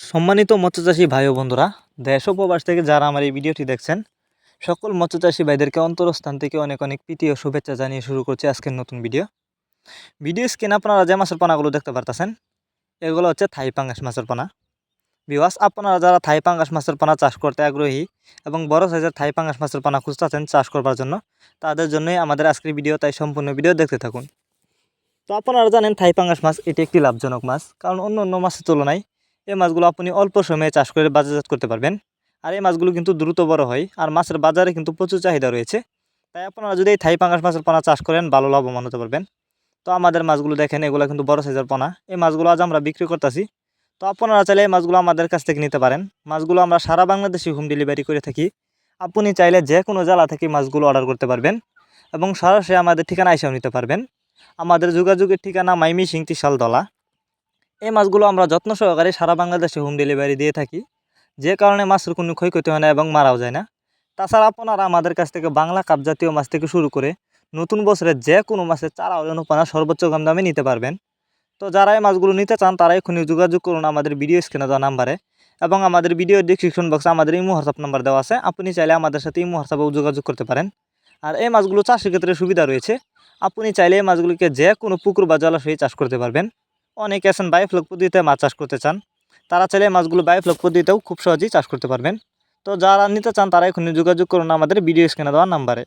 সম্মানিত মৎস্যচাষী ভাই ও বন্ধুরা, দেশ ও প্রবাস থেকে যারা আমার এই ভিডিওটি দেখছেন, সকল মৎস্যচাষী ভাইদেরকে অন্তরস্থান থেকে অনেক অনেক প্রীতি ও শুভেচ্ছা জানিয়ে শুরু করছি আজকের নতুন ভিডিও স্ক্রিনে আপনারা যে মাছের পোনাগুলো দেখতে পারতেছেন, এগুলো হচ্ছে থাই পাঙ্গাস মাছের পোনা। ভিউয়ার্স, আপনারা যারা থাই পাঙ্গাস মাছের পোনা চাষ করতে আগ্রহী এবং বড় সাইজের থাই পাঙ্গাস মাছের পোনা খুঁজতেছেন চাষ করবার জন্য, তাদের জন্যই আমাদের আজকের ভিডিও, তাই সম্পূর্ণ ভিডিও দেখতে থাকুন। তো আপনারা জানেন থাই পাঙ্গাস মাছ এটি একটি লাভজনক মাছ, কারণ অন্য অন্য মাছের তুলনায় এই মাছগুলো আপনি অল্প সময়ে চাষ করে বাজারজাত করতে পারবেন। আর এই মাছগুলো কিন্তু দ্রুত বড় হয়, আর মাছের বাজারে কিন্তু প্রচুর চাহিদা রয়েছে। তাই আপনারা যদি এই থাই পাঙ্গাস মাছের পোনা চাষ করেন, ভালো লাভবান হতে পারবেন। তো আমাদের মাছগুলো দেখেন, এগুলো কিন্তু বড় সাইজের পোনা। এই মাছগুলো আজ আমরা বিক্রি করতেছি। তো আপনারা চাইলে এই মাছগুলো আমাদের কাছ থেকে নিতে পারেন। মাছগুলো আমরা সারা বাংলাদেশে হোম ডেলিভারি করে থাকি। আপনি চাইলে যে কোনো জেলা থেকে মাছগুলো অর্ডার করতে পারবেন এবং সরাসরি আমাদের ঠিকানা এসেও নিতে পারবেন। আমাদের যোগাযোগের ঠিকানা মাইমিসিং ত্রিশালতলা। এই মাছগুলো আমরা যত্ন সহকারে সারা বাংলাদেশে হোম ডেলিভারি দিয়ে থাকি, যে কারণে মাছের কোনো ক্ষয়ক্ষতি হয় না এবং মারাও যায় না। তাছাড়া আপনারা আমাদের কাছ থেকে বাংলা কাপ জাতীয় মাছ থেকে শুরু করে নতুন বছরের যে কোনো মাছের চারা ও অনুপানা সর্বোচ্চ কম দামে নিতে পারবেন। তো যারা এই মাছগুলো নিতে চান তারা এখনই যোগাযোগ করুন আমাদের ভিডিও স্ক্রিনে দেওয়া নাম্বারে, এবং আমাদের ভিডিও ডিসক্রিপশন বক্সে আমাদের ইমো হোয়াটসঅ্যাপ নাম্বার দেওয়া আছে। আপনি চাইলে আমাদের সাথে ইমো হোয়াটসঅ্যাপেও যোগাযোগ করতে পারেন। আর এই মাছগুলো চাষের ক্ষেত্রে সুবিধা রয়েছে। আপনি চাইলে এই মাছগুলিকে যে কোনো পুকুর বা জলাশয়ে চাষ করতে পারবেন। অনেকে আছেন বায়োফ্লক পদ্ধতিতে মাছ চাষ করতে চান, তারা চাইলে মাছগুলো বায়োফ্লক পদ্ধতিতেও খুব সহজেই চাষ করতে পারবেন। তো যারা নিতে চান তারা এখনই যোগাযোগ করুন আমাদের ভিডিও স্ক্রিনে দেওয়া নাম্বারে।